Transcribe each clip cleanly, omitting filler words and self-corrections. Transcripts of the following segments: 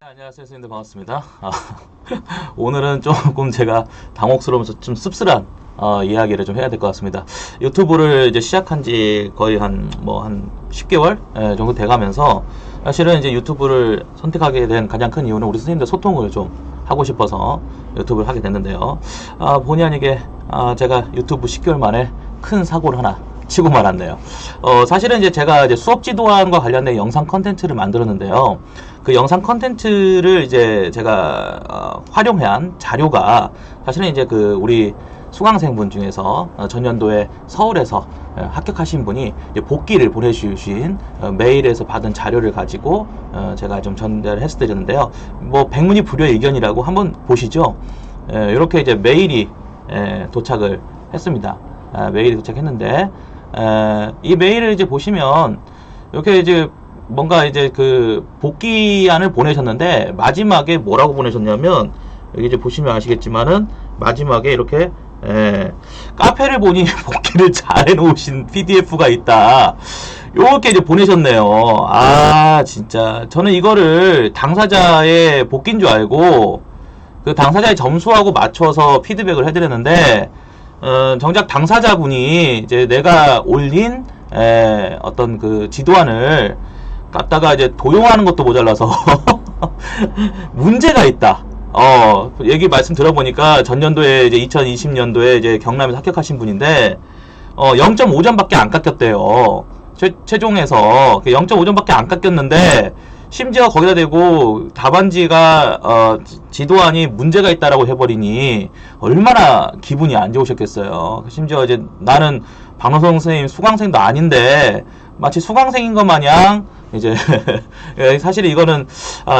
안녕하세요, 선생님들 반갑습니다. 오늘은 조금 제가 당혹스러우면서 좀 씁쓸한 이야기를 좀 해야 될 것 같습니다. 유튜브를 이제 시작한 지 거의 한 10개월 정도 돼가면서 사실은 이제 유튜브를 선택하게 된 가장 큰 이유는 우리 선생님들 소통을 좀 하고 싶어서 유튜브를 하게 됐는데요. 본의 아니게 제가 유튜브 10개월 만에 큰 사고를 하나 치고 말았네요. 사실은 이제 제가 이제 수업 지도안과 관련된 영상 컨텐츠를 만들었는데요. 그 영상 컨텐츠를 이제 제가 활용한 자료가 사실은 이제 그 우리 수강생분 중에서 전년도에 서울에서 합격하신 분이 이제 복귀를 보내주신 메일에서 받은 자료를 가지고 제가 좀 전달을 했었는데요. 뭐 백문이 불여일견이라고 한번 보시죠. 이렇게 이제 메일이 도착을 했습니다. 메일이 도착했는데 이 메일을 이제 보시면 이렇게 이제 뭔가 이제 그 복귀안을 보내셨는데 마지막에 뭐라고 보내셨냐면 여기 이제 보시면 아시겠지만은 마지막에 이렇게 카페를 보니 복귀를 잘 해놓으신 PDF가 있다. 요렇게 이제 보내셨네요. 진짜 저는 이거를 당사자의 복귀인 줄 알고 그 당사자의 점수하고 맞춰서 피드백을 해드렸는데 정작 당사자분이 이제 내가 올린 어떤 그 지도안을 갖다가 이제 도용하는 것도 모자라서 문제가 있다. 얘기 말씀 들어보니까 전년도에 이제 2020년도에 이제 경남에서 합격하신 분인데 0.5점밖에 안 깎였대요. 최종에서 0.5점밖에 안 깎였는데 심지어 거기다 대고 답안지가 지도안이 문제가 있다라고 해버리니 얼마나 기분이 안 좋으셨겠어요. 심지어 이제 나는 박노성 선생님 수강생도 아닌데 마치 수강생인 것 마냥 이제 사실 이거는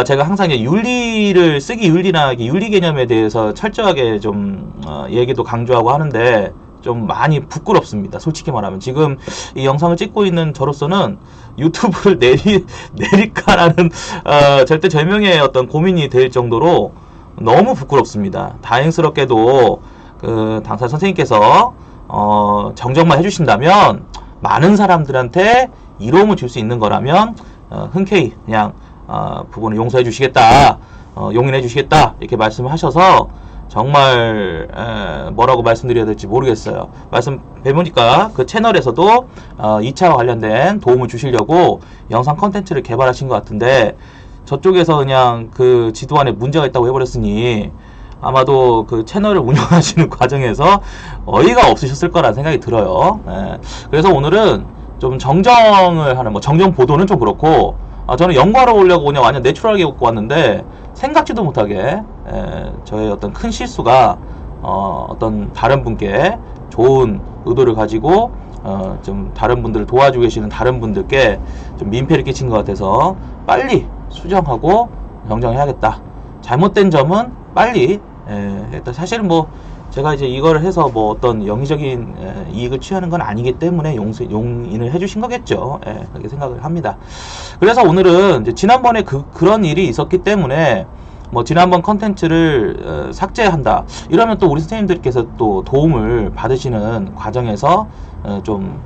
제가 항상 이제 윤리를 쓰기 윤리나 윤리 개념에 대해서 철저하게 좀 얘기도 강조하고 하는데 좀 많이 부끄럽습니다. 솔직히 말하면 지금 이 영상을 찍고 있는 저로서는 유튜브를 내릴까라는 절대절명의 어떤 고민이 될 정도로 너무 부끄럽습니다. 다행스럽게도 그 당사 선생님께서 정정만 해주신다면 많은 사람들한테 이로움을 줄 수 있는 거라면 흔쾌히 그냥 부분을 용서해 주시겠다, 용인해 주시겠다 이렇게 말씀을 하셔서 정말 뭐라고 말씀드려야 될지 모르겠어요. 말씀 뵈보니까 그 채널에서도 2차와 관련된 도움을 주시려고 영상 컨텐츠를 개발하신 것 같은데 저쪽에서 그냥 그 지도안에 문제가 있다고 해버렸으니 아마도 그 채널을 운영하시는 과정에서 어이가 없으셨을 거라는 생각이 들어요. 그래서 오늘은 좀 정정을 하는, 정정 보도는 좀 그렇고, 저는 연구하러 오려고 그냥 완전 내추럴하게 입고 왔는데, 생각지도 못하게, 저의 어떤 큰 실수가, 어떤 다른 분께 좋은 의도를 가지고, 좀 다른 분들을 도와주고 계시는 다른 분들께 좀 민폐를 끼친 것 같아서, 빨리 수정하고 정정해야겠다. 잘못된 점은 빨리, 사실은 제가 이제 이거를 해서 어떤 영리적인 이익을 취하는 건 아니기 때문에 용인을 해주신 거겠죠. 그렇게 생각을 합니다. 그래서 오늘은 이제 지난번에 그런 일이 있었기 때문에 지난번 컨텐츠를 삭제한다. 이러면 또 우리 선생님들께서 또 도움을 받으시는 과정에서 좀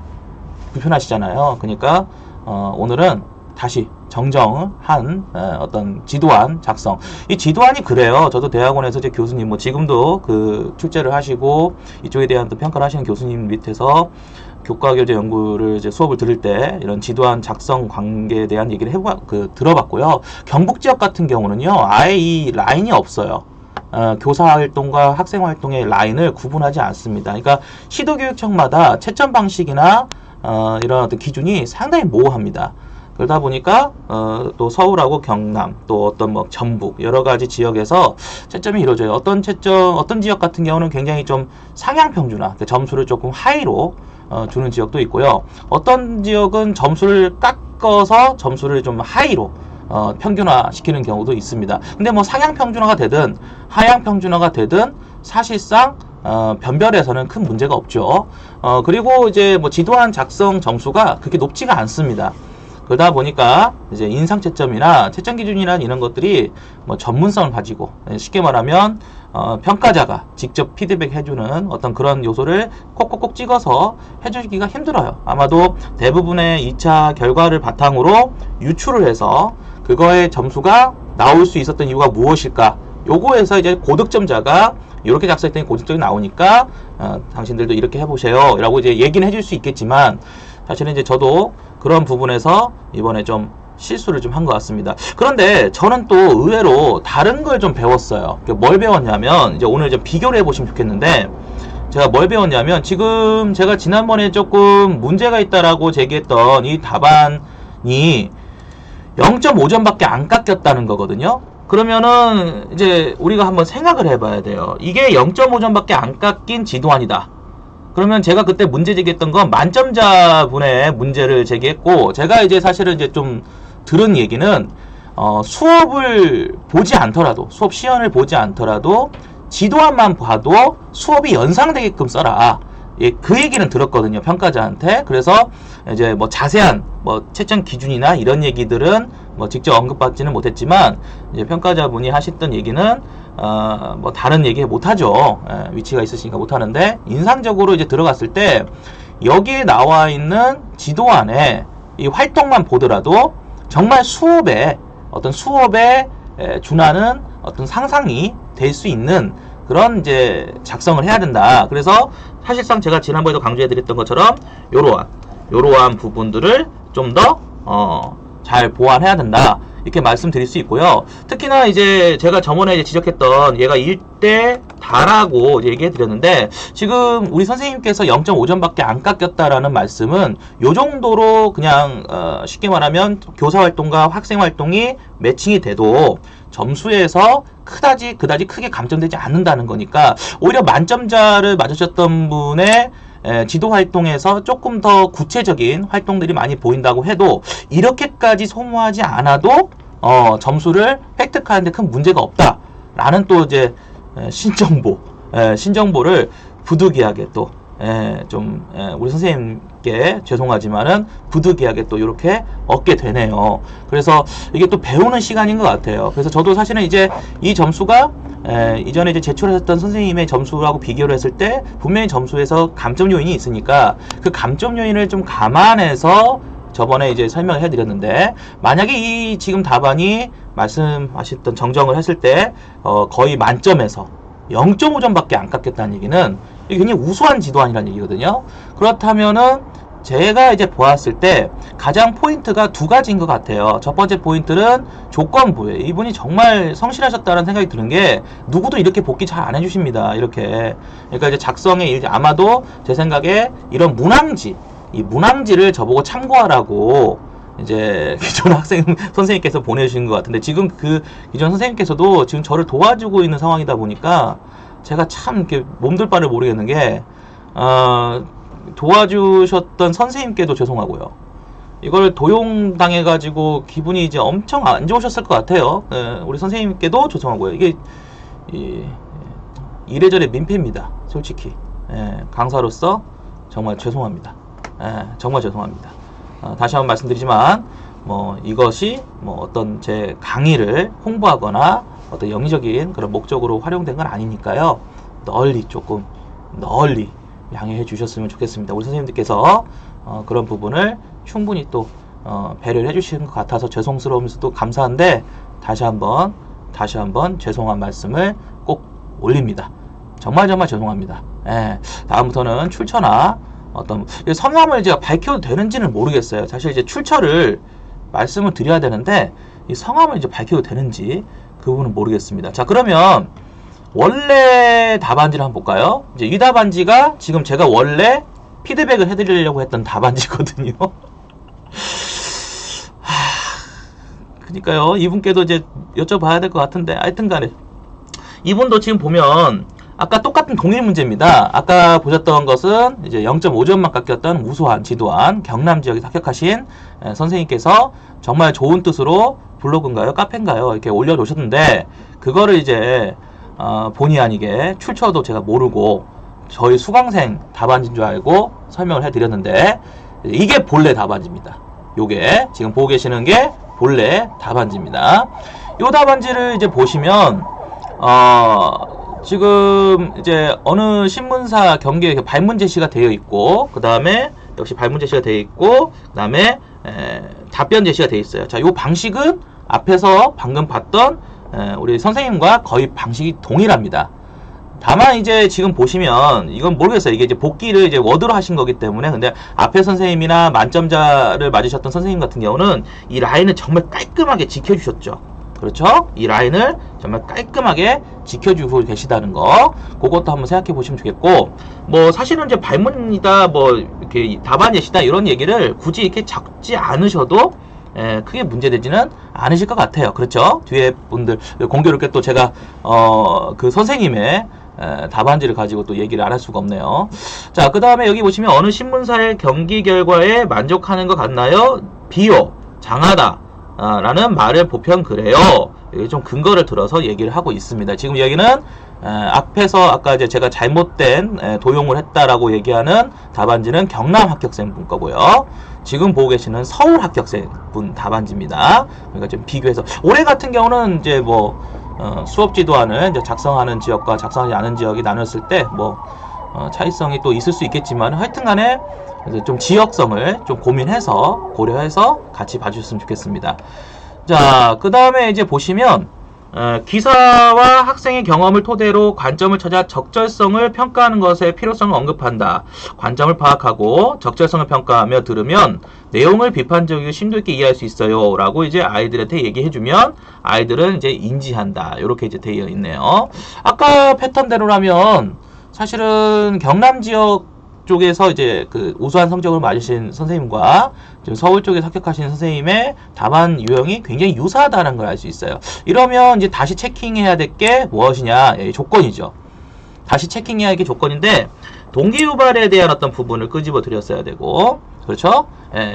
불편하시잖아요. 그러니까 오늘은 다시 정정한 어떤 지도안 작성. 이 지도안이 그래요. 저도 대학원에서 이제 교수님 지금도 그 출제를 하시고 이쪽에 대한 또 평가를 하시는 교수님 밑에서 교과 교재 연구를 이제 수업을 들을 때 이런 지도안 작성 관계에 대한 얘기를 들어봤고요. 경북 지역 같은 경우는요, 아예 이 라인이 없어요. 교사 활동과 학생 활동의 라인을 구분하지 않습니다. 그러니까 시도교육청마다 채점 방식이나 이런 어떤 기준이 상당히 모호합니다. 그러다 보니까 또 서울하고 경남, 또 어떤 전북 여러 가지 지역에서 채점이 이루어져요. 어떤 지역 같은 경우는 굉장히 좀 상향 평준화, 점수를 조금 하이로 주는 지역도 있고요. 어떤 지역은 점수를 깎아서 점수를 좀 하이로 평균화 시키는 경우도 있습니다. 근데 상향 평준화가 되든 하향 평준화가 되든 사실상 변별에서는 큰 문제가 없죠. 그리고 이제 지도안 작성 점수가 그렇게 높지가 않습니다. 그러다 보니까 이제 인상 채점이나 채점 기준이나 이런 것들이 전문성을 가지고, 쉽게 말하면 평가자가 직접 피드백 해주는 어떤 그런 요소를 콕콕콕 찍어서 해주기가 힘들어요. 아마도 대부분의 2차 결과를 바탕으로 유추를 해서 그거의 점수가 나올 수 있었던 이유가 무엇일까? 요거에서 이제 고득점자가 이렇게 작성했더니 고득점이 나오니까 당신들도 이렇게 해보세요 라고 이제 얘기는 해줄 수 있겠지만, 사실은 이제 저도 그런 부분에서 이번에 좀 실수를 좀 한 것 같습니다. 그런데 저는 또 의외로 다른 걸 좀 배웠어요. 뭘 배웠냐면, 이제 오늘 좀 비교를 해보시면 좋겠는데, 제가 뭘 배웠냐면, 지금 제가 지난번에 조금 문제가 있다라고 제기했던 이 답안이 0.5점밖에 안 깎였다는 거거든요. 그러면은 이제 우리가 한번 생각을 해봐야 돼요. 이게 0.5점밖에 안 깎인 지도안이다. 그러면 제가 그때 문제 제기했던 건 만점자 분의 문제를 제기했고, 제가 이제 사실은 이제 좀 들은 얘기는 수업을 보지 않더라도, 수업 시연을 보지 않더라도 지도안만 봐도 수업이 연상되게끔 써라. 예, 그 얘기는 들었거든요, 평가자한테. 그래서 이제 뭐 자세한 뭐 채점 기준이나 이런 얘기들은 뭐 직접 언급받지는 못했지만, 이제 평가자분이 하셨던 얘기는 뭐 다른 얘기 못하죠. 예, 위치가 있으시니까 못하는데, 인상적으로 이제 들어갔을 때 여기에 나와 있는 지도안에 이 활동만 보더라도 정말 수업에 준하는 어떤 상상이 될 수 있는 그런 이제 작성을 해야 된다. 그래서 사실상 제가 지난번에도 강조해드렸던 것처럼 요러한 부분들을 좀 더 잘 보완해야 된다, 이렇게 말씀드릴 수 있고요. 특히나 이제 제가 저번에 이제 지적했던 얘가 1대 다라고 이제 얘기해 드렸는데, 지금 우리 선생님께서 0.5점밖에 안 깎였다라는 말씀은 요 정도로 그냥 쉽게 말하면 교사 활동과 학생 활동이 매칭이 돼도 점수에서 그다지 크게 감점되지 않는다는 거니까, 오히려 만점자를 맞으셨던 분의 지도 활동에서 조금 더 구체적인 활동들이 많이 보인다고 해도 이렇게까지 소모하지 않아도 점수를 획득하는데 큰 문제가 없다라는 또 이제 신정보를 부득이하게 또 우리 선생님께 죄송하지만은 부득이하게 또 이렇게 얻게 되네요. 그래서 이게 또 배우는 시간인 것 같아요. 그래서 저도 사실은 이제 이 점수가 이전에 이제 제출하셨던 선생님의 점수하고 비교를 했을 때 분명히 점수에서 감점 요인이 있으니까 그 감점 요인을 좀 감안해서 저번에 이제 설명을 해드렸는데, 만약에 이 지금 답안이 말씀하셨던 정정을 했을 때 거의 만점에서 0.5점밖에 안 깎였다는 얘기는 이게 굉장히 우수한 지도안이라는 얘기거든요. 그렇다면은 제가 이제 보았을 때 가장 포인트가 두 가지인 것 같아요. 첫 번째 포인트는 조건부에 이분이 정말 성실하셨다는 생각이 드는 게, 누구도 이렇게 복귀 잘 안 해주십니다. 이렇게. 그러니까 이제 작성에 아마도 제 생각에 이런 이 문항지를 저보고 참고하라고 이제 기존 선생님께서 보내주신 것 같은데, 지금 그 기존 선생님께서도 지금 저를 도와주고 있는 상황이다 보니까 제가 참 이렇게 몸둘 바를 모르겠는 게, 도와주셨던 선생님께도 죄송하고요. 이걸 도용당해가지고 기분이 이제 엄청 안 좋으셨을 것 같아요. 우리 선생님께도 죄송하고요. 이게 이래저래 민폐입니다. 솔직히. 강사로서 정말 죄송합니다. 정말 죄송합니다. 다시 한번 말씀드리지만, 이것이 어떤 제 강의를 홍보하거나 어떤 영리적인 그런 목적으로 활용된 건 아니니까요. 널리 양해해 주셨으면 좋겠습니다. 우리 선생님들께서 그런 부분을 충분히 또 배려를 해 주시는 것 같아서 죄송스러우면서도 감사한데, 다시 한번 죄송한 말씀을 꼭 올립니다. 정말 죄송합니다. 다음부터는 출처나 어떤 성함을 제가 밝혀도 되는지는 모르겠어요. 사실 이제 출처를 말씀을 드려야 되는데 이 성함을 이제 밝혀도 되는지 그 부분은 모르겠습니다. 자, 그러면 원래 답안지를 한번 볼까요? 이제 이 답안지가 지금 제가 원래 피드백을 해드리려고 했던 답안지거든요. 그러니까요, 이분께도 이제 여쭤봐야 될 것 같은데, 하여튼간에 이분도 지금 보면 아까 똑같은 동일 문제입니다. 아까 보셨던 것은 이제 0.5점만 깎였던 우수한 지도안, 경남 지역에 합격하신 선생님께서 정말 좋은 뜻으로 블로그인가요? 카페인가요? 이렇게 올려놓으셨는데, 그거를 이제 본의 아니게 출처도 제가 모르고 저희 수강생 답안지인 줄 알고 설명을 해드렸는데, 이게 본래 답안지입니다. 요게 지금 보고 계시는 게 본래 답안지입니다. 요 답안지를 이제 보시면 지금 이제 어느 신문사 경계에 발문 제시가 되어 있고, 그 다음에 역시 발문 제시가 되어 있고, 그 다음에 답변 제시가 되어 있어요. 자, 요 방식은 앞에서 방금 봤던 우리 선생님과 거의 방식이 동일합니다. 다만 이제 지금 보시면 이건 모르겠어요. 이게 이제 복기를 이제 워드로 하신 거기 때문에. 근데 앞에 선생님이나 만점자를 맞으셨던 선생님 같은 경우는 이 라인을 정말 깔끔하게 지켜주셨죠. 그렇죠? 이 라인을 정말 깔끔하게 지켜주고 계시다는 거, 그것도 한번 생각해 보시면 좋겠고, 뭐 사실은 이제 발문이다, 뭐 이렇게 답안 예시다 이런 얘기를 굳이 이렇게 적지 않으셔도 크게 문제되지는 않으실 것 같아요. 그렇죠? 뒤에 분들 공교롭게 또 제가 그 선생님의 답안지를 가지고 또 얘기를 안 할 수가 없네요. 자, 그 다음에 여기 보시면 어느 신문사의 경기 결과에 만족하는 것 같나요? 비요, 장하다 라는 말을 보편 그래요. 여기 좀 근거를 들어서 얘기를 하고 있습니다. 지금 여기는 앞에서 아까 이제 제가 잘못된 도용을 했다라고 얘기하는 답안지는 경남 합격생분 거고요. 지금 보고 계시는 서울 합격생분 답안지입니다. 그러니까 좀 비교해서 올해 같은 경우는 이제 뭐 수업 지도안을 이제 작성하는 지역과 작성하지 않은 지역이 나눴을 때 뭐 차이성이 또 있을 수 있겠지만 하여튼간에 좀 지역성을 좀 고민해서 고려해서 같이 봐주셨으면 좋겠습니다. 자, 그 다음에 이제 보시면 기사와 학생의 경험을 토대로 관점을 찾아 적절성을 평가하는 것의 필요성을 언급한다. 관점을 파악하고 적절성을 평가하며 들으면 내용을 비판적이고 심도 있게 이해할 수 있어요. 라고 이제 아이들한테 얘기해주면 아이들은 이제 인지한다. 이렇게 이제 되어 있네요. 아까 패턴대로라면 사실은 경남 지역 쪽에서 이제 그 우수한 성적을 맞으신 선생님과 지금 서울 쪽에 합격하신 선생님의 답안 유형이 굉장히 유사하다는 걸 알 수 있어요. 이러면 이제 다시 체킹해야 될 게 무엇이냐? 조건이죠. 다시 체킹해야 할 게 조건인데 동기 유발에 대한 어떤 부분을 끄집어 드렸어야 되고, 그렇죠?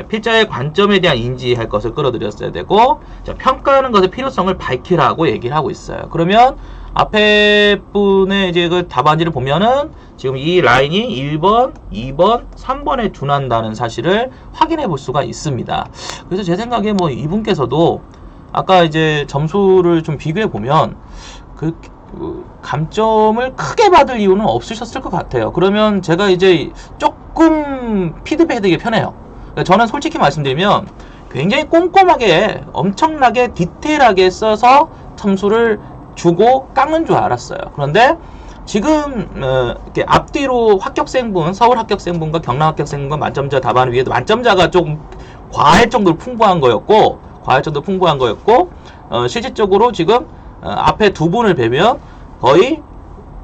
필자의 관점에 대한 인지할 것을 끌어들였어야 되고, 자, 평가하는 것의 필요성을 밝히라고 얘기를 하고 있어요. 그러면 앞에 분의 이제 그 답안지를 보면은 지금 이 라인이 1번, 2번, 3번에 준한다는 사실을 확인해 볼 수가 있습니다. 그래서 제 생각에 뭐 이분께서도 아까 이제 점수를 좀 비교해 보면 그 감점을 크게 받을 이유는 없으셨을 것 같아요. 그러면 제가 이제 조금 피드백이 되게 편해요. 그러니까 저는 솔직히 말씀드리면 굉장히 꼼꼼하게 엄청나게 디테일하게 써서 점수를 주고 깎는 줄 알았어요. 그런데 지금 이렇게 앞뒤로 합격생분, 서울 합격생분과 경남 합격생분과 만점자 답안을 위해도 만점자가 좀 과할 정도로 풍부한 거였고, 실질적으로 지금 앞에 두 분을 뵈면 거의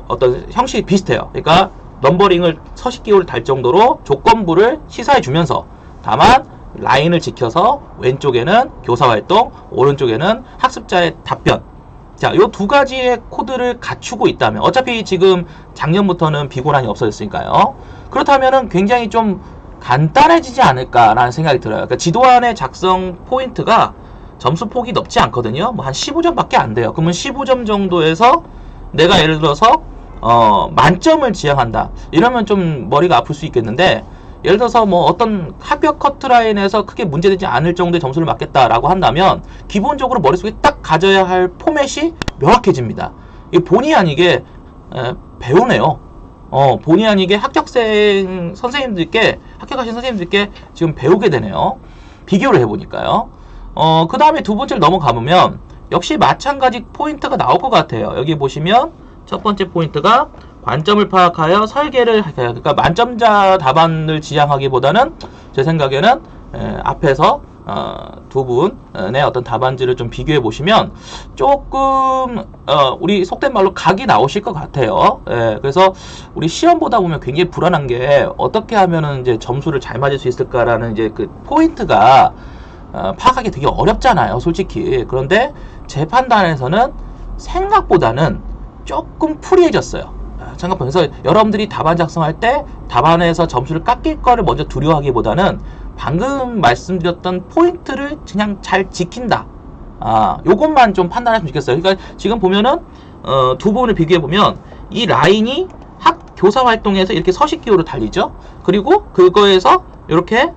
어떤 형식이 비슷해요. 그러니까 넘버링을 서식기호를 달 정도로 조건부를 시사해 주면서, 다만 라인을 지켜서 왼쪽에는 교사활동, 오른쪽에는 학습자의 답변. 자, 요 두 가지의 코드를 갖추고 있다면, 어차피 지금 작년부터는 비고란이 없어졌으니까요. 그렇다면은 굉장히 좀 간단해지지 않을까라는 생각이 들어요. 그러니까 지도안의 작성 포인트가 점수 폭이 넓지 않거든요. 뭐 한 15점밖에 안 돼요. 그러면 15점 정도에서 내가 예를 들어서 만점을 지향한다. 이러면 좀 머리가 아플 수 있겠는데, 예를 들어서 뭐 어떤 합격 커트라인에서 크게 문제되지 않을 정도의 점수를 맞겠다라고 한다면 기본적으로 머릿속에 딱 가져야 할 포맷이 명확해집니다. 이 본의 아니게 배우네요. 본의 아니게 합격생 선생님들께, 합격하신 선생님들께 지금 배우게 되네요. 비교를 해보니까요. 그 다음에 두 번째를 넘어가보면 역시 마찬가지 포인트가 나올 것 같아요. 여기 보시면 첫 번째 포인트가 관점을 파악하여 설계를, 그러니까 만점자 답안을 지향하기보다는 제 생각에는 앞에서 두 분의 어떤 답안지를 좀 비교해 보시면 조금 우리 속된 말로 각이 나오실 것 같아요. 그래서 우리 시험 보다 보면 굉장히 불안한 게 어떻게 하면은 이제 점수를 잘 맞을 수 있을까라는 이제 그 포인트가 파악하기 되게 어렵잖아요, 솔직히. 그런데 제 판단에서는 생각보다는 조금 프리해졌어요. 생각보다. 여러분들이 답안 작성할 때 답안에서 점수를 깎일 거를 먼저 두려워하기보다는 방금 말씀드렸던 포인트를 그냥 잘 지킨다. 요것만 좀 판단하시면 좋겠어요. 그러니까 지금 보면은 두 부분을 비교해 보면 이 라인이 교사 활동에서 이렇게 서식기호로 달리죠. 그리고 그거에서 이렇게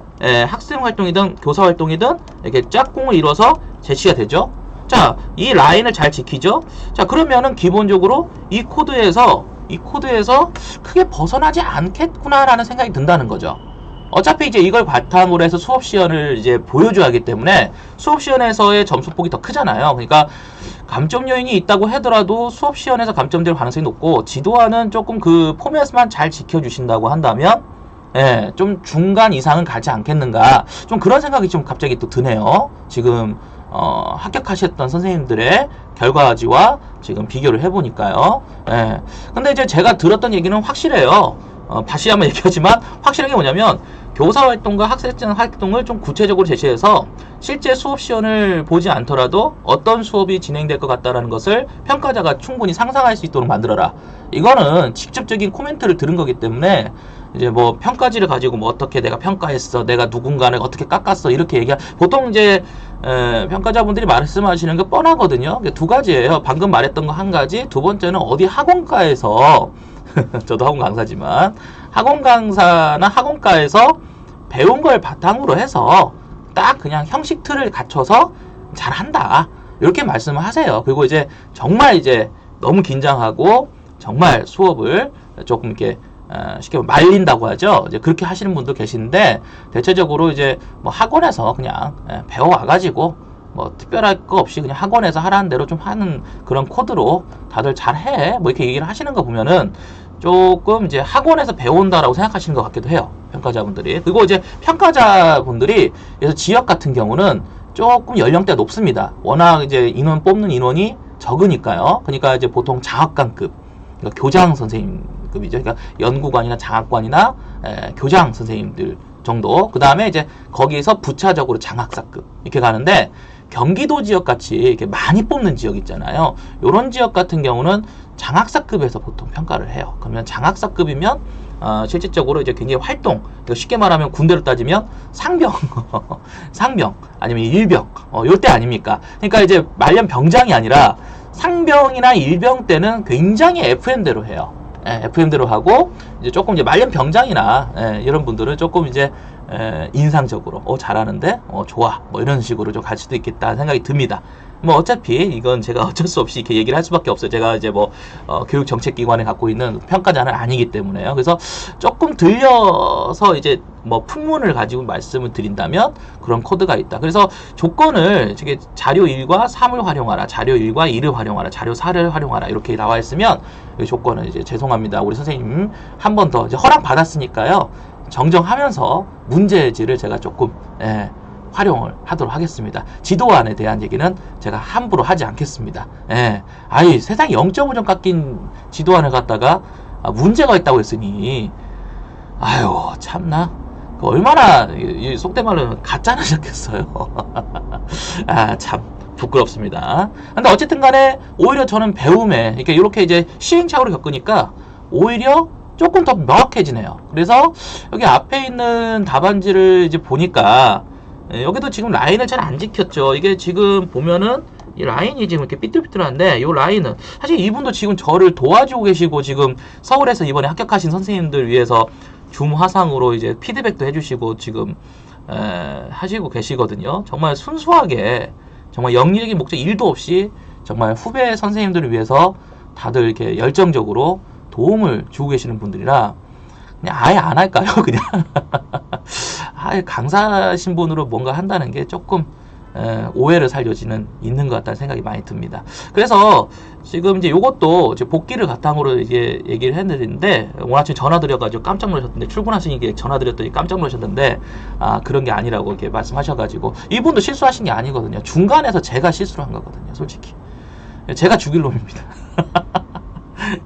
학생 활동이든 교사 활동이든 이렇게 짝꿍을 이뤄서 제시가 되죠. 자, 이 라인을 잘 지키죠. 자, 그러면은 기본적으로 이 코드에서 크게 벗어나지 않겠구나라는 생각이 든다는 거죠. 어차피 이제 이걸 바탕으로 해서 수업 시연을 이제 보여줘야 하기 때문에 수업 시연에서의 점수폭이 더 크잖아요. 그러니까 감점 요인이 있다고 하더라도 수업 시연에서 감점될 가능성이 높고, 지도안은 조금 그 포맷만 잘 지켜주신다고 한다면 예, 좀 중간 이상은 가지 않겠는가, 좀 그런 생각이 좀 갑자기 또 드네요. 지금 합격하셨던 선생님들의 결과지와 지금 비교를 해보니까요. 예. 근데 이제 제가 들었던 얘기는 확실해요. 다시 한번 얘기하지만 확실한 게 뭐냐면, 교사 활동과 학생 활동을 좀 구체적으로 제시해서 실제 수업 시연을 보지 않더라도 어떤 수업이 진행될 것 같다라는 것을 평가자가 충분히 상상할 수 있도록 만들어라. 이거는 직접적인 코멘트를 들은 거기 때문에 이제 뭐 평가지를 가지고 뭐 어떻게 내가 평가했어, 내가 누군가를 어떻게 깎았어, 이렇게 보통 이제 평가자분들이 말씀하시는 게 뻔하거든요. 두 가지예요. 방금 말했던 거 한 가지, 두 번째는 어디 학원가에서 저도 학원 강사지만 학원 강사나 학원가에서 배운 걸 바탕으로 해서 딱 그냥 형식 틀을 갖춰서 잘한다, 이렇게 말씀을 하세요. 그리고 이제 정말 이제 너무 긴장하고 정말 수업을 조금 이렇게 쉽게 말린다고 하죠. 이제 그렇게 하시는 분도 계시는데, 대체적으로 이제 뭐 학원에서 그냥 배워와가지고 뭐 특별할 거 없이 그냥 학원에서 하라는 대로 좀 하는 그런 코드로 다들 잘해, 뭐 이렇게 얘기를 하시는 거 보면은 조금 이제 학원에서 배운다라고 생각하시는 것 같기도 해요, 평가자분들이. 그리고 이제 평가자분들이, 그래서 지역 같은 경우는 조금 연령대가 높습니다. 워낙 이제 인원 뽑는 인원이 적으니까요. 그러니까 이제 보통 장학관급, 그러니까 교장 선생님급이죠. 그러니까 연구관이나 장학관이나 교장 선생님들 정도. 그 다음에 이제 거기에서 부차적으로 장학사급 이렇게 가는데, 경기도 지역 같이 이렇게 많이 뽑는 지역 있잖아요. 이런 지역 같은 경우는 장학사급에서 보통 평가를 해요. 그러면 장학사급이면 실질적으로 이제 굉장히 활동, 쉽게 말하면 군대로 따지면 상병, 상병 아니면 일병, 요때 아닙니까? 그러니까 이제 말년 병장이 아니라 상병이나 일병 때는 굉장히 FM대로 해요. FM대로 하고, 이제 조금 이제 말년 병장이나 이런 분들은 조금 이제 인상적으로 잘하는데 좋아, 뭐 이런 식으로 좀 갈 수도 있겠다 생각이 듭니다. 뭐 어차피 이건 제가 어쩔 수 없이 이렇게 얘기를 할 수밖에 없어요. 제가 이제 뭐 교육정책기관에 갖고 있는 평가자는 아니기 때문에요. 그래서 조금 들려서 이제 뭐 풍문을 가지고 말씀을 드린다면 그런 코드가 있다. 그래서 조건을 자료 1과 3을 활용하라, 자료 1과 2를 활용하라, 자료 4를 활용하라, 이렇게 나와 있으면 조건은 이제 죄송합니다, 우리 선생님 한 번 더 이제 허락 받았으니까요, 정정하면서 문제지를 제가 조금 활용을 하도록 하겠습니다. 지도안에 대한 얘기는 제가 함부로 하지 않겠습니다. 아이, 세상에 0.5점 깎인 지도안을 갖다가 문제가 있다고 했으니, 아유 참나, 얼마나 속된 말로는 가짜나 시작했어요. 아, 참 부끄럽습니다. 근데 어쨌든 간에 오히려 저는 배움에 이렇게 이제 시행착오를 겪으니까 오히려 조금 더 명확해지네요. 그래서 여기 앞에 있는 답안지를 이제 보니까 여기도 지금 라인을 잘 안 지켰죠. 이게 지금 보면은 이 라인이 지금 이렇게 삐뚤삐뚤한데, 이 라인은 사실 이분도 지금 저를 도와주고 계시고, 지금 서울에서 이번에 합격하신 선생님들 위해서 줌 화상으로 이제 피드백도 해주시고 지금 하시고 계시거든요. 정말 순수하게, 정말 영리적인 목적 1도 없이 정말 후배 선생님들을 위해서 다들 이렇게 열정적으로 도움을 주고 계시는 분들이라, 그냥 아예 안 할까요? 그냥 아예 강사 신분으로 뭔가 한다는 게 조금 오해를 살려지는 있는 것 같다는 생각이 많이 듭니다. 그래서 지금 이제 요것도 이제 복귀를 바탕으로 이제 얘기를 했는데, 오늘 아침 전화 드려가지고 깜짝 놀라셨는데, 출근하시니까 전화 드렸더니 깜짝 놀라셨는데, 그런 게 아니라고 이렇게 말씀하셔가지고, 이분도 실수하신 게 아니거든요. 중간에서 제가 실수를 한 거거든요, 솔직히. 제가 죽일 놈입니다.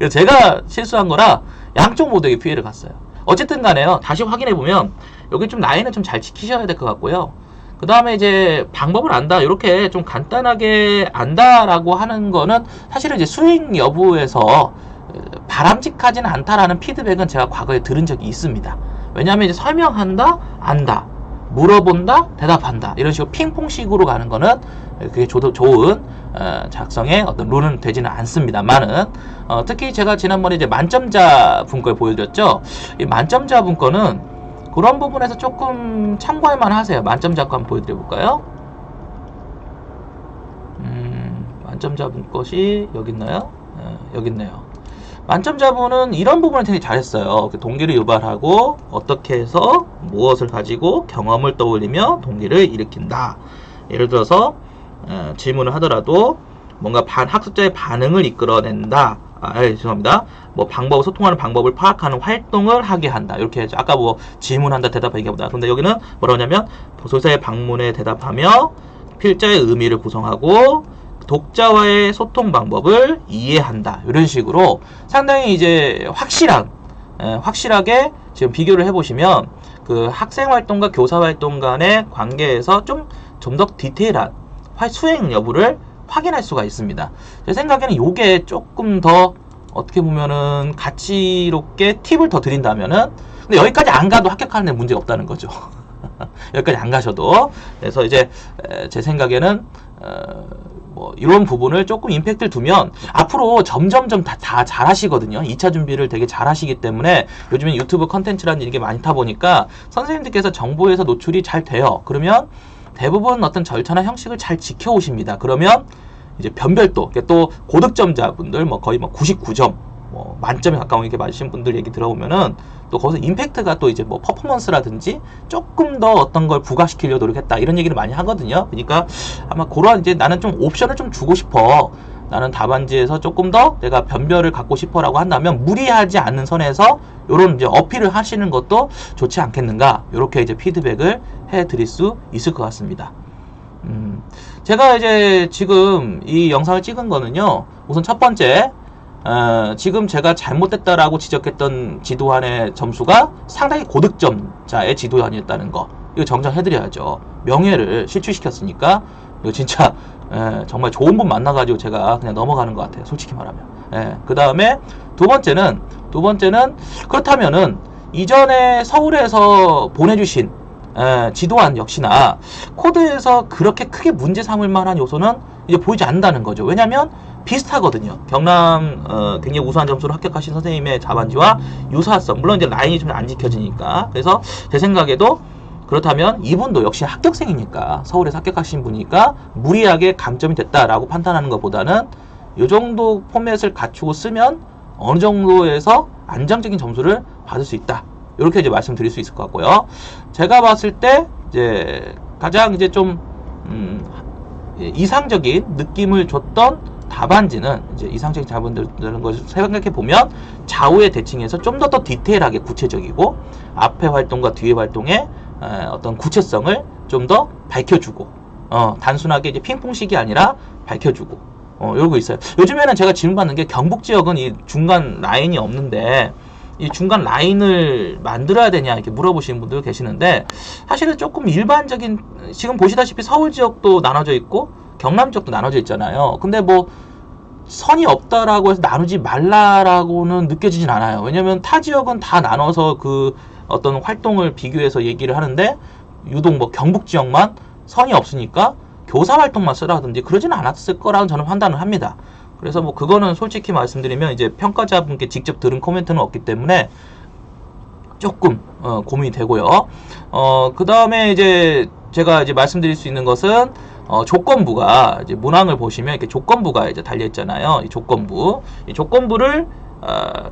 제가 실수한 거라 양쪽 모두에게 피해를 갔어요. 어쨌든 간에요, 다시 확인해보면 여기 좀 라인을 좀 잘 지키셔야 될 것 같고요. 그 다음에 이제 방법을 안다, 이렇게 좀 간단하게 안다라고 하는 거는 사실은 이제 수행 여부에서 바람직하지는 않다라는 피드백은 제가 과거에 들은 적이 있습니다. 왜냐하면 이제 설명한다, 안다, 물어본다, 대답한다, 이런 식으로 핑퐁식으로 가는 거는 그게 좋은 작성의 어떤 룰은 되지는 않습니다만은, 특히 제가 지난번에 이제 만점자 분과를 보여드렸죠. 이 만점자 분과는 그런 부분에서 조금 참고할 만 하세요. 만점자 거 한번 보여드려 볼까요? 만점자 분 것이 여기 있나요? 여기 있네요. 만점자분은 이런 부분을 되게 잘했어요. 동기를 유발하고 어떻게 해서 무엇을 가지고 경험을 떠올리며 동기를 일으킨다. 예를 들어서 질문을 하더라도 뭔가 학습자의 반응을 이끌어낸다. 죄송합니다. 뭐 소통하는 방법을 파악하는 활동을 하게 한다. 이렇게 해서 아까 뭐 질문한다, 대답하기 보다. 근데 여기는 뭐라고 하냐면 소비자의 방문에 대답하며 필자의 의미를 구성하고 독자와의 소통 방법을 이해한다. 이런 식으로 상당히 이제 확실하게 지금 비교를 해보시면 그 학생 활동과 교사 활동 간의 관계에서 좀 더 디테일한 수행 여부를 확인할 수가 있습니다. 제 생각에는 이게 조금 더 어떻게 보면은 가치롭게 팁을 더 드린다면은, 근데 여기까지 안 가도 합격하는 데 문제가 없다는 거죠. 여기까지 안 가셔도. 그래서 이제 제 생각에는 뭐 이런 부분을 조금 임팩트를 두면 앞으로 점점점 다 잘하시거든요. 2차 준비를 되게 잘하시기 때문에 요즘에 유튜브 컨텐츠라는 게 많다 보니까 선생님들께서 정보에서 노출이 잘 돼요. 그러면 대부분 어떤 절차나 형식을 잘 지켜오십니다. 그러면 이제 변별도, 또 고득점자분들 거의 99점, 만점에 가까운 이렇게 맞으신 분들 얘기 들어보면은 또 거기서 임팩트가 또 이제 퍼포먼스라든지 조금 더 어떤 걸 부각시키려 노력했다, 이런 얘기를 많이 하거든요. 그러니까 아마 그런 이제 나는 좀 옵션을 좀 주고 싶어, 나는 답안지에서 조금 더 내가 변별을 갖고 싶어라고 한다면 무리하지 않는 선에서 이런 이제 어필을 하시는 것도 좋지 않겠는가, 이렇게 이제 피드백을 해드릴 수 있을 것 같습니다. 제가 이제 지금 이 영상을 찍은 거는요, 우선 첫 번째, 지금 제가 잘못됐다라고 지적했던 지도안의 점수가 상당히 고득점자의 지도안이었다는 거, 이거 정정해드려야죠. 명예를 실추시켰으니까 이거 진짜 정말 좋은 분 만나가지고 제가 그냥 넘어가는 것 같아요, 솔직히 말하면. 그 다음에 두 번째는 그렇다면은 이전에 서울에서 보내주신 지도안 역시나 코드에서 그렇게 크게 문제 삼을 만한 요소는 이제 보이지 않는다는 거죠. 왜냐면 비슷하거든요. 경남 굉장히 우수한 점수로 합격하신 선생님의 답안지와 유사성, 물론 이제 라인이 좀 안 지켜지니까. 그래서 제 생각에도 그렇다면 이분도 역시 합격생이니까, 서울에서 합격하신 분이니까 무리하게 감점이 됐다라고 판단하는 것보다는 이 정도 포맷을 갖추고 쓰면 어느 정도에서 안정적인 점수를 받을 수 있다, 이렇게 이제 말씀드릴 수 있을 것 같고요. 제가 봤을 때 이제 가장 이제 좀 이상적인 느낌을 줬던 답안지는, 이제 이상적인 답안지라는 것을 생각해 보면 좌우의 대칭에서 좀 더 디테일하게 구체적이고 앞에 활동과 뒤에 활동의 어떤 구체성을 좀 더 밝혀주고, 단순하게 이제 핑퐁식이 아니라 밝혀주고, 이러고 있어요. 요즘에는 제가 질문받는 게 경북 지역은 이 중간 라인이 없는데 이 중간 라인을 만들어야 되냐, 이렇게 물어보시는 분들 계시는데, 사실은 조금 일반적인, 지금 보시다시피 서울 지역도 나눠져 있고 경남 지역도 나눠져 있잖아요. 근데 뭐 선이 없다라고 해서 나누지 말라라고는 느껴지진 않아요. 왜냐면 타 지역은 다 나눠서 그 어떤 활동을 비교해서 얘기를 하는데, 유독 뭐 경북 지역만 선이 없으니까 교사 활동만 쓰라든지 그러지는 않았을 거라는 저는 판단을 합니다. 그래서 뭐 그거는 솔직히 말씀드리면 이제 평가자분께 직접 들은 코멘트는 없기 때문에 조금 고민이 되고요. 그 다음에 이제 제가 이제 말씀드릴 수 있는 것은 조건부가, 이제 문항을 보시면 이렇게 조건부가 이제 달려 있잖아요. 이 조건부를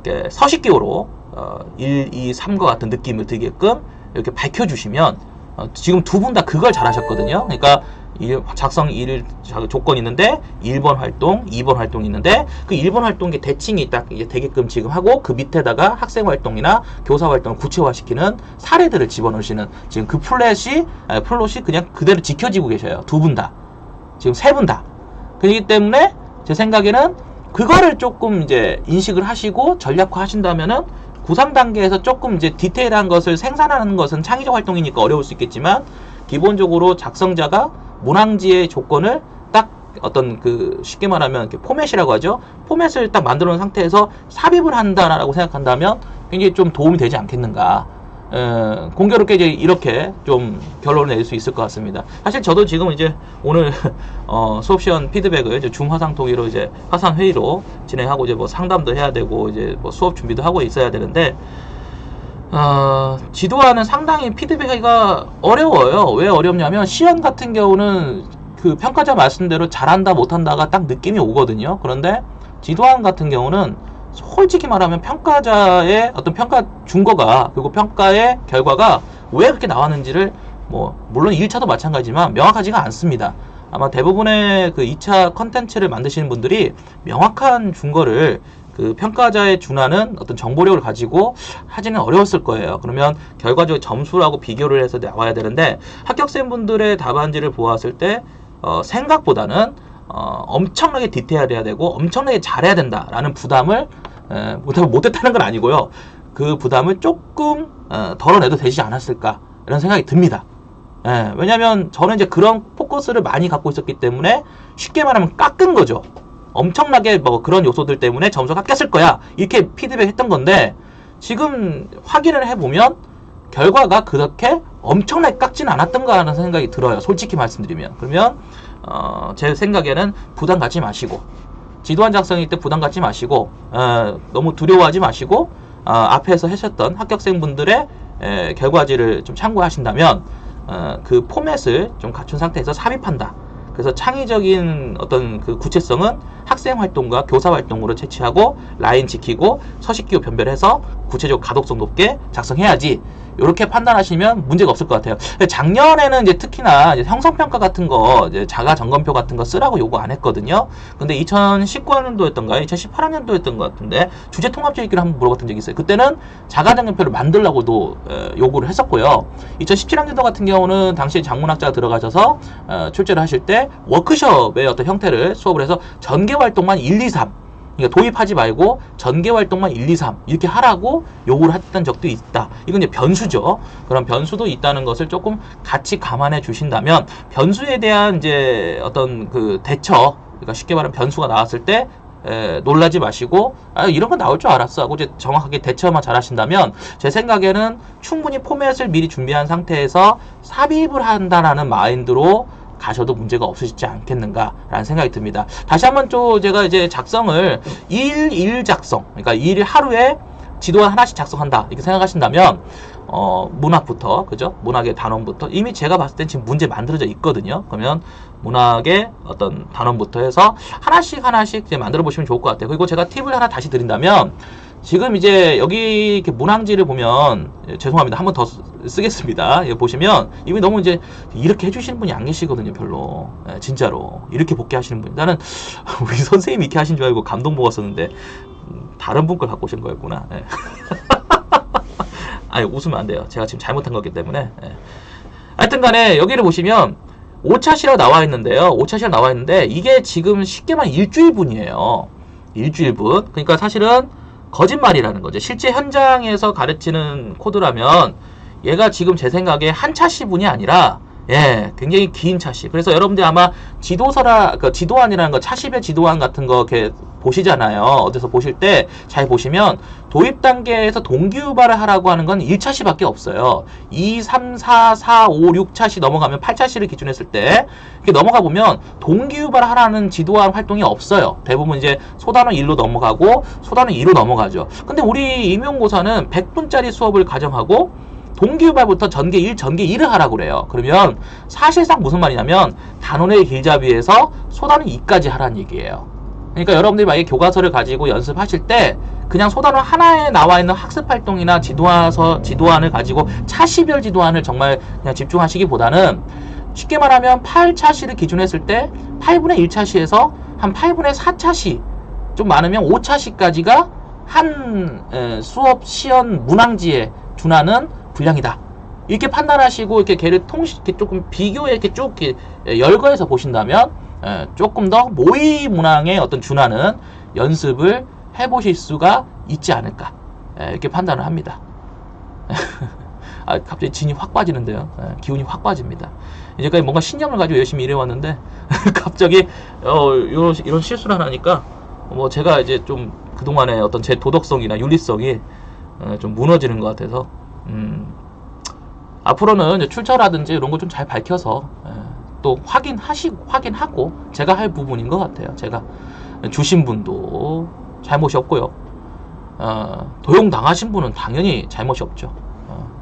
이렇게 서식기호로 1, 2, 3과 같은 느낌을 들게끔 이렇게 밝혀주시면, 지금 두 분 다 그걸 잘하셨거든요. 그러니까 작성 1 조건이 있는데 1번 활동, 2번 활동이 있는데 그 1번 활동의 대칭이 딱 이제 되게끔 지금 하고, 그 밑에다가 학생 활동이나 교사 활동을 구체화시키는 사례들을 집어넣으시는, 지금 그 플롯이 그냥 그대로 지켜지고 계셔요. 두 분 다. 지금 세 분 다. 그렇기 때문에 제 생각에는 그거를 조금 이제 인식을 하시고 전략화 하신다면은 구상 단계에서 조금 이제 디테일한 것을 생산하는 것은 창의적 활동이니까 어려울 수 있겠지만, 기본적으로 작성자가 문항지의 조건을 딱 어떤 그 쉽게 말하면 이렇게 포맷이라고 하죠. 포맷을 딱 만들어 놓은 상태에서 삽입을 한다라고 생각한다면 굉장히 좀 도움이 되지 않겠는가. 공교롭게 이제 이렇게 좀 결론을 낼 수 있을 것 같습니다. 사실 저도 지금 이제 오늘 수업 시간 피드백을 이제 줌 화상 통일로 이제 화상 회의로 진행하고 이제 뭐 상담도 해야 되고 이제 뭐 수업 준비도 하고 있어야 되는데, 지도안은 상당히 피드백하기가 어려워요. 왜 어렵냐면 시연 같은 경우는 그 평가자 말씀대로 잘한다 못한다가 딱 느낌이 오거든요. 그런데 지도안 같은 경우는 솔직히 말하면 평가자의 어떤 평가 준거가 그리고 평가의 결과가 왜 그렇게 나왔는지를 뭐 물론 1차도 마찬가지지만 명확하지가 않습니다. 아마 대부분의 그 2차 컨텐츠를 만드시는 분들이 명확한 준거를 그 평가자에 준하는 어떤 정보력을 가지고 하지는 어려웠을 거예요. 그러면 결과적으로 점수라고 비교를 해서 나와야 되는데 합격생분들의 답안지를 보았을 때 생각보다는 엄청나게 디테일해야 되고 엄청나게 잘해야 된다라는 부담을 못했다는 건 아니고요. 그 부담을 조금 덜어내도 되지 않았을까 이런 생각이 듭니다. 왜냐면 저는 이제 그런 포커스를 많이 갖고 있었기 때문에 쉽게 말하면 깎은 거죠. 엄청나게 뭐 그런 요소들 때문에 점수가 깎였을 거야 이렇게 피드백 했던 건데 지금 확인을 해보면 결과가 그렇게 엄청나게 깎지는 않았던가 하는 생각이 들어요. 솔직히 말씀드리면. 그러면 제 생각에는 부담 갖지 마시고 지도안 작성일 때 부담 갖지 마시고 너무 두려워하지 마시고 앞에서 하셨던 합격생분들의 결과지를 좀 참고하신다면 그 포맷을 좀 갖춘 상태에서 삽입한다. 그래서 창의적인 어떤 그 구체성은 학생 활동과 교사 활동으로 채취하고 라인 지키고 서식기호 변별해서 구체적 가독성 높게 작성해야지. 이렇게 판단하시면 문제가 없을 것 같아요. 작년에는 이제 특히나 이제 형성평가 같은 거, 이제 자가 점검표 같은 거 쓰라고 요구 안 했거든요. 근데 2019학년도였던가요? 2018학년도였던 것 같은데 주제 통합적 읽기를 한번 물어봤던 적이 있어요. 그때는 자가 점검표를 만들라고도 요구를 했었고요. 2017학년도 같은 경우는 당시 장문학자가 들어가셔서 출제를 하실 때 워크숍의 어떤 형태를 수업을 해서 전개 활동만 1, 2, 3 그러니까 도입하지 말고 전개 활동만 1, 2, 3 이렇게 하라고 요구를 했던 적도 있다. 이건 이제 변수죠. 그런 변수도 있다는 것을 조금 같이 감안해 주신다면 변수에 대한 이제 어떤 그 대처, 그러니까 쉽게 말하면 변수가 나왔을 때 놀라지 마시고 이런 거 나올 줄 알았어 하고 이제 정확하게 대처만 잘 하신다면 제 생각에는 충분히 포맷을 미리 준비한 상태에서 삽입을 한다라는 마인드로 가셔도 문제가 없으시지 않겠는가라는 생각이 듭니다. 다시 한번 또 제가 이제 작성을 일 작성, 그러니까 일 하루에 지도안 하나씩 작성한다 이렇게 생각하신다면 문학부터 그죠? 문학의 단원부터 이미 제가 봤을 땐 지금 문제 만들어져 있거든요. 그러면 문학의 어떤 단원부터 해서 하나씩 이제 만들어 보시면 좋을 것 같아요. 그리고 제가 팁을 하나 다시 드린다면 지금 이제 여기 이렇게 문항지를 보면 죄송합니다. 한 번 더 쓰겠습니다. 여기 보시면 이미 너무 이제 이렇게 해주시는 분이 안 계시거든요. 별로 진짜로 이렇게 복귀하시는 분. 나는 우리 선생님이 이렇게 하신 줄 알고 감동 먹었었는데 다른 분 걸 갖고 오신 거였구나. 아니 웃으면 안 돼요. 제가 지금 잘못한 거기 때문에. 하여튼간에 여기를 보시면 5차시라고 나와 있는데요. 5차시라고 나와 있는데 이게 지금 쉽게 말하면 일주일분이에요. 일주일분. 그러니까 사실은 거짓말이라는 거죠. 실제 현장에서 가르치는 코드라면 얘가 지금 제 생각에 한 차시분이 아니라 굉장히 긴 차시. 그래서 여러분들 아마 지도서라, 그 지도안이라는 거, 차시별 지도안 같은 거 이렇게 보시잖아요. 어디서 보실 때 잘 보시면 도입 단계에서 동기유발을 하라고 하는 건 1차시밖에 없어요. 2, 3, 4, 4, 5, 6차시 넘어가면 8차시를 기준했을 때 이렇게 넘어가 보면 동기유발을 하라는 지도안 활동이 없어요. 대부분 이제 소단원 1로 넘어가고 소단원 2로 넘어가죠. 근데 우리 임용고사는 100분짜리 수업을 가정하고 동기유발부터 전개 1, 전개 2를 하라고 그래요. 그러면 사실상 무슨 말이냐면 단원의 길잡이에서 소단원 2까지 하라는 얘기예요. 그러니까 여러분들이 만약에 교과서를 가지고 연습하실 때 그냥 소단원 하나에 나와 있는 학습활동이나 지도안을 가지고 차시별 지도안을 정말 그냥 집중하시기보다는 쉽게 말하면 8차시를 기준했을 때 8분의 1차시에서 한 8분의 4차시 좀 많으면 5차시까지가 한 수업 시연 문항지에 준하는 분량이다. 이렇게 판단하시고 이렇게 걔를 이렇게 조금 비교해 이렇게 쭉 이렇게 열거해서 보신다면 조금 더 모의 문항에 어떤 준하는 연습을 해보실 수가 있지 않을까 이렇게 판단을 합니다. 갑자기 진이 확 빠지는데요. 기운이 확 빠집니다. 이제까지 뭔가 신념을 가지고 열심히 일해왔는데 갑자기 이런 실수를 하나 하니까 뭐 제가 이제 좀 그동안의 어떤 제 도덕성이나 윤리성이 좀 무너지는 것 같아서 앞으로는 이제 출처라든지 이런 거 좀 잘 밝혀서 또 확인하고 제가 할 부분인 것 같아요. 제가 주신 분도 잘못이 없고요. 도용 당하신 분은 당연히 잘못이 없죠.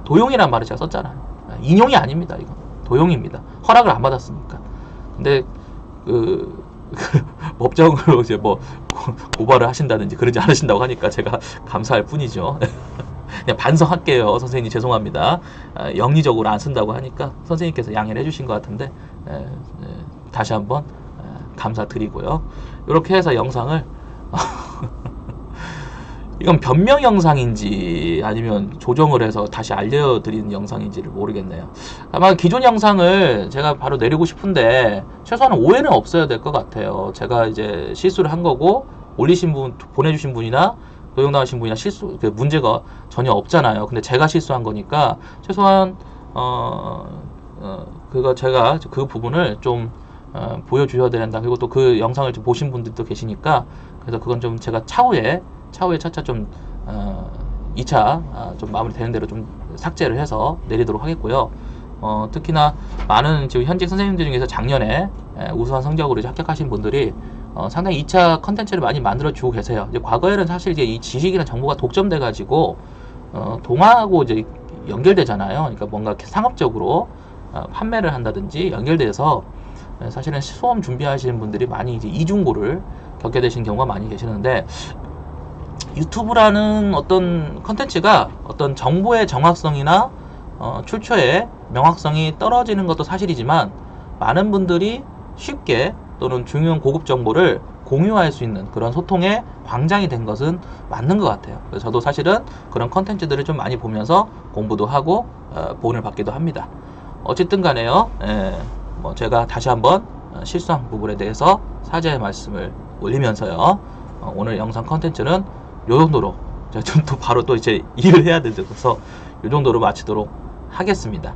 도용이란 말을 제가 썼잖아요. 인용이 아닙니다. 이건 도용입니다. 허락을 안 받았으니까. 근데 법정으로 이제 뭐 고발을 하신다든지 그러지 않으신다고 하니까 제가 감사할 뿐이죠. 그냥 반성할게요. 선생님 죄송합니다. 영리적으로 안 쓴다고 하니까 선생님께서 양해를 해주신 것 같은데 다시 한번 감사드리고요. 이렇게 해서 영상을 이건 변명 영상인지 아니면 조정을 해서 다시 알려드리는 영상인지를 모르겠네요. 아마 기존 영상을 제가 바로 내리고 싶은데 최소한 오해는 없어야 될 것 같아요. 제가 이제 실수를 한 거고 올리신 분, 보내주신 분이나 도용당하신 분이나 실수, 그 문제가 전혀 없잖아요. 근데 제가 실수한 거니까 최소한 그거 제가 그 부분을 좀 보여주셔야 된다. 그리고 또 그 영상을 좀 보신 분들도 계시니까 그래서 그건 좀 제가 차후에 차차 좀 2차 좀 마무리되는 대로 좀 삭제를 해서 내리도록 하겠고요. 특히나 많은 지금 현직 선생님들 중에서 작년에 우수한 성적으로 이제 합격하신 분들이 상당히 2차 컨텐츠를 많이 만들어 주고 계세요. 이제 과거에는 사실 이제 이 지식이나 정보가 독점돼 가지고 동아하고 이제 연결되잖아요. 그러니까 뭔가 이렇게 상업적으로 판매를 한다든지 연결돼서 사실은 수험 준비하시는 분들이 많이 이제 이중고를 겪게 되시는 경우가 많이 계시는데, 유튜브라는 어떤 컨텐츠가 어떤 정보의 정확성이나 출처의 명확성이 떨어지는 것도 사실이지만 많은 분들이 쉽게 또는 중요한 고급 정보를 공유할 수 있는 그런 소통의 광장이 된 것은 맞는 것 같아요. 그래서 저도 사실은 그런 컨텐츠들을 좀 많이 보면서 공부도 하고 보온을 받기도 합니다. 어쨌든 간에요, 뭐 제가 다시 한번 실수한 부분에 대해서 사죄의 말씀을 올리면서요, 오늘 영상 컨텐츠는 요 정도로 제가 좀 또 바로 또 이제 일을 해야 되셔서 요 정도로 마치도록 하겠습니다.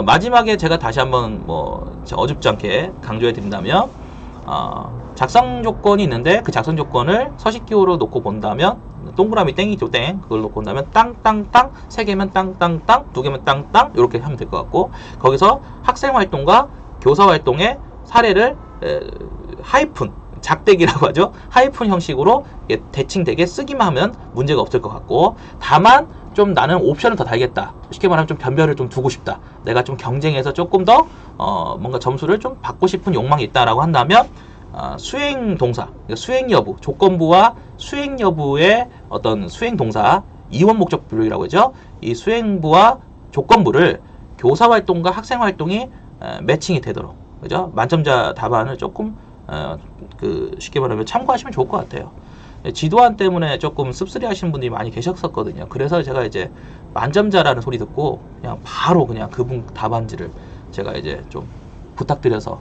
마지막에 제가 다시 한번 뭐 어줍지 않게 강조해 드린다면, 작성 조건이 있는데 그 작성 조건을 서식기호로 놓고 본다면 동그라미 땡이죠, 땡. 그걸 놓고 본다면 땅땅땅, 3개면 땅땅땅, 2개면 땅땅, 이렇게 하면 될 것 같고, 거기서 학생 활동과 교사 활동의 사례를 하이픈, 작대기라고 하죠. 하이픈 형식으로 대칭되게 쓰기만 하면 문제가 없을 것 같고, 다만 좀 나는 옵션을 더 달겠다, 쉽게 말하면 좀 변별을 좀 두고 싶다, 내가 좀 경쟁해서 조금 더 뭔가 점수를 좀 받고 싶은 욕망이 있다라고 한다면 수행 동사, 그러니까 수행 여부, 조건부와 수행 여부의 어떤 수행 동사, 이원 목적 분류라고 하죠. 이 수행부와 조건부를 교사 활동과 학생 활동이 매칭이 되도록, 그죠? 만점자 답안을 조금 쉽게 말하면 참고하시면 좋을 것 같아요. 지도안 때문에 조금 씁쓸해 하시는 분들이 많이 계셨었거든요. 그래서 제가 이제 만점자라는 소리 듣고 그냥 바로 그냥 그분 답안지를 제가 이제 좀 부탁드려서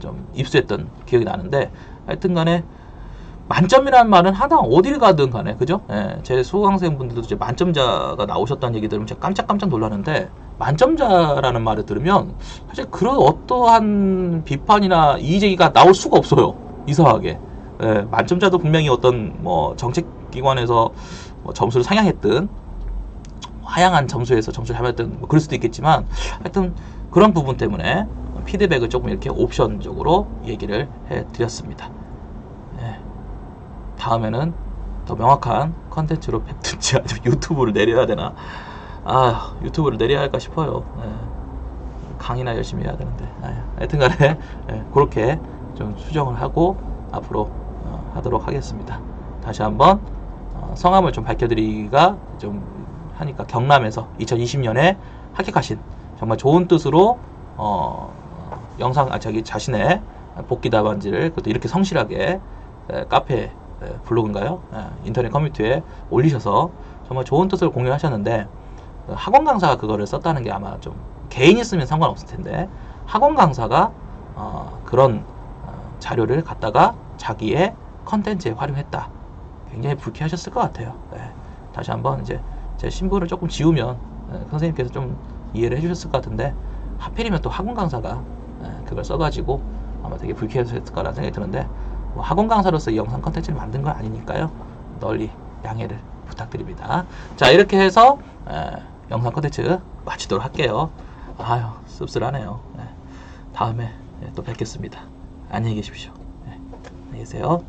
좀 입수했던 기억이 나는데, 하여튼 간에 만점이라는 말은 하나 어딜 가든 간에, 그죠? 제 수강생분들도 이제 만점자가 나오셨다는 얘기 들으면 제가 깜짝 놀라는데, 만점자라는 말을 들으면 사실 그런 어떠한 비판이나 이의제기가 나올 수가 없어요. 이상하게. 만점자도 분명히 어떤 뭐 정책기관에서 뭐 점수를 상향했든 하향한 점수에서 점수를 잡았든 뭐 그럴 수도 있겠지만, 하여튼 그런 부분 때문에 피드백을 조금 이렇게 옵션적으로 얘기를 해드렸습니다. 다음에는 더 명확한 컨텐츠로 뵙든지 아니면 유튜브를 내려야 되나, 유튜브를 내려야 할까 싶어요. 강의나 열심히 해야 되는데, 하여튼 간에 그렇게 좀 수정을 하고 앞으로 하도록 하겠습니다. 다시 한번 성함을 좀 밝혀드리기가 좀 하니까, 경남에서 2020년에 합격하신, 정말 좋은 뜻으로 자기 자신의 복귀 답안지를 그것도 이렇게 성실하게 카페, 블로그인가요? 인터넷 커뮤니티에 올리셔서 정말 좋은 뜻을 공유하셨는데, 학원 강사가 그거를 썼다는 게 아마 좀 개인이 쓰면 상관없을 텐데, 학원 강사가 그런 자료를 갖다가 자기의 컨텐츠에 활용했다, 굉장히 불쾌하셨을 것 같아요. 다시 한번 이제 제 신분을 조금 지우면 선생님께서 좀 이해를 해주셨을 것 같은데, 하필이면 또 학원 강사가 그걸 써가지고 아마 되게 불쾌했을 거라는 생각이 드는데, 뭐 학원 강사로서 이 영상 컨텐츠를 만든 건 아니니까요, 널리 양해를 부탁드립니다. 자, 이렇게 해서 영상 컨텐츠 마치도록 할게요. 아유, 씁쓸하네요. 다음에 또 뵙겠습니다. 안녕히 계십시오. 안녕히 계세요.